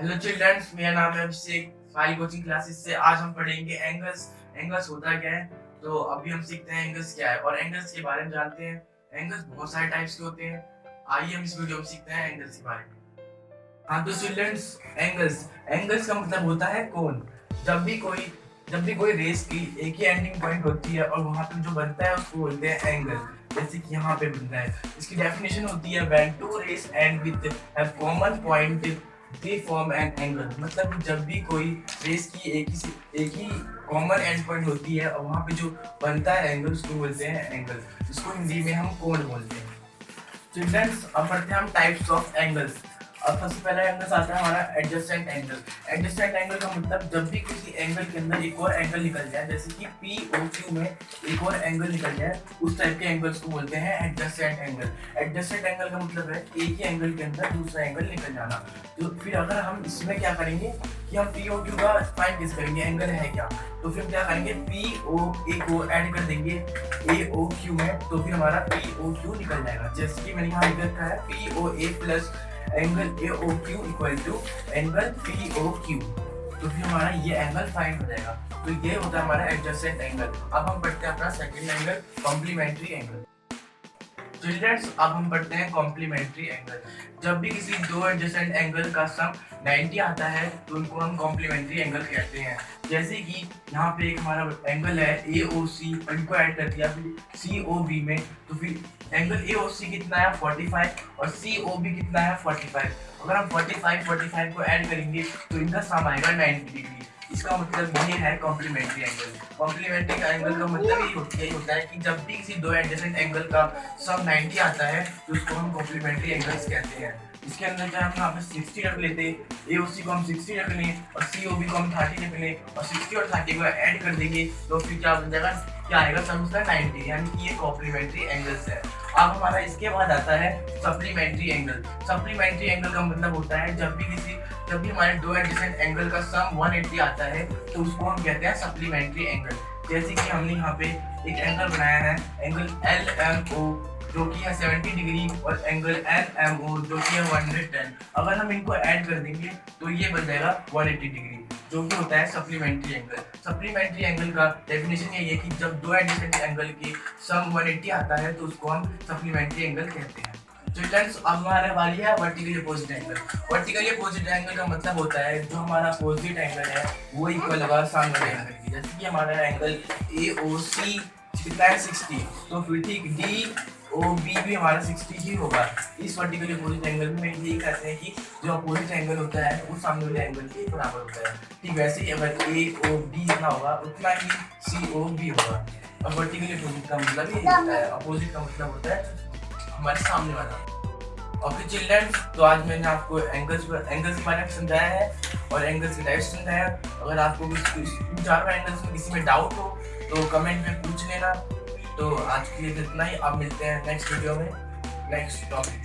Hello children's, मेरा नाम है अभिषेक। फाइल कोचिंग क्लासेस से आज हम पढ़ेंगे एंगल्स। एंगल्स होता क्या है, तो अभी हम सीखते हैं एंगल्स क्या है और एंगल्स के बारे में जानते हैं। एंगल्स बहुत सारे टाइप्स के होते हैं। आइए हम इस वीडियो में सीखते हैं एंगल्स के बारे में। हाँ तो चिल्ड्रंस, एंगल्स एंगल्स का मतलब होता है कोण। जब भी कोई रेस की एक ही एंडिंग पॉइंट होती है और वहां पे जो बनता है उसको बोलते हैं एंगल। जैसे कि यहाँ पे बनता है, इसकी डेफिनेशन होती है when two rays and with have common point they form an angle. मतलब जब भी कोई रेस की एक ही कॉमन एंड पॉइंट होती है और वहाँ पे जो बनता है एंगल उसको बोलते हैं एंगल। इसको हिंदी में हम कोण बोलते हैं। चिल्ड्रंस, अब पढ़ते हैं हम टाइप्स ऑफ एंगल्स। अब सबसे पहला एंगल आता है हमारा एडजेसेंट एंगल। एडजेसेंट एंगल का मतलब जब भी किसी एंगल के अंदर एक और एंगल निकल जाए, जैसे कि POQ में एक और एंगल निकल जाए, उस टाइप के एंगल्स को बोलते हैं एडजेसेंट एंगल। एडजेसेंट एंगल का मतलब है एक ही एंगल के अंदर दूसरा एंगल निकल जाना। तो फिर अगर हम इसमें क्या करेंगे कि हम POQ का फाइंड कैसे करेंगे, एंगल है क्या, तो फिर क्या करेंगे POA को ऐड कर देंगे AOQ में, तो फिर हमारा POQ निकल जाएगा। जैसे कि मैंने यहाँ लिख रखा है POA plus angle AOQ equal to angle POQ, तो फिर हमारा ये एंगल फाइंड हो जाएगा। तो ये होता है हमारा एडजेसेंट एंगल। अब हम पढ़ते हैं अपना second angle, complementary angle. Childrens, अब हम पढ़ते हैं कॉम्प्लीमेंट्री एंगल। जब भी किसी दो एडजेसेंट एंगल का सम 90 आता है तो उनको हम कॉम्प्लीमेंट्री एंगल कहते हैं। जैसे कि यहाँ पे एक हमारा एंगल है AOC और इनको ऐड कर दिया फिर COB में, तो फिर एंगल AOC कितना है 45 और COB कितना है 45। अगर हम 45 को ऐड करेंगे तो इनका सम आएगा 90 डिग्री। इसका मतलब ये है कॉम्प्लीमेंट्री एंगल। कॉम्प्लीमेंट्री एंगल का मतलब यही होता है कि जब भी किसी दो एडजेसेंट एंगल का सम 90 आता है तो उसको हम कॉम्प्लीमेंट्री एंगल्स कहते हैं। इसके अंदर चाहे हम यहाँ पे 60 रख लेते, AOC को हम 60 रख लें और COB को हम 30 रख लें और 60 और 30 को ऐड कर देंगे, तो फिर क्या बन जाएगा, क्या आएगा सम इसका 90, यानी कि ये कॉम्प्लीमेंट्री एंगल्स है। अब हमारा इसके बाद आता है सप्लीमेंट्री एंगल। सप्लीमेंट्री एंगल का मतलब होता है जब भी हमारे दो एडजेसेंट एंगल का सम 180 आता है तो उसको हम कहते हैं सप्लीमेंट्री एंगल। जैसे कि हमने यहाँ पे एक एंगल बनाया है, एंगल LMO जो कि है 70 डिग्री और एंगल NMO जो कि है 110। अगर हम इनको ऐड कर देंगे तो ये बन जाएगा 180 डिग्री, जो कि होता है सप्लीमेंट्री एंगल। सप्लीमेंट्री एंगल का डेफिनेशन यही है कि जब दो एडजेसेंट एंगल की सम 180 आता है तो उसको हम सप्लीमेंट्री एंगल कहते हैं। चिल्ड्रंस, अब हमारे वाली है vertically opposite angle. Vertically opposite angle का मतलब होता है जो हमारा अपोजिट एंगल है वो इक्वल होगा सामने वाले एंगल की। जैसे कि हमारा एंगल AOC कितना है 60, तो फिर ठीक DOB भी हमारा 60 ही होगा। इस वर्टिकली अपोजिट एंगल में यही कहते हैं कि जो अपोजिट एंगल होता है वो सामने वाले एंगल के बराबर होता है। ठीक वैसे ही अगर AOB जितना होगा उतना ही COB होगा। और वर्टिकली अपोजिट का मतलब यही होता है, अपोजिट का मतलब होता है हमारे सामने वाला। ओके चिल्ड्रंस, तो आज मैंने आपको एंगल्स के बारे में समझाया है और एंगल्स के टाइप्स समझाया। अगर आपको इन चारों एंगल्स में किसी में डाउट हो तो कमेंट में पूछ लेना। तो आज के लिए इतना ही, अब मिलते हैं नेक्स्ट वीडियो में नेक्स्ट टॉपिक।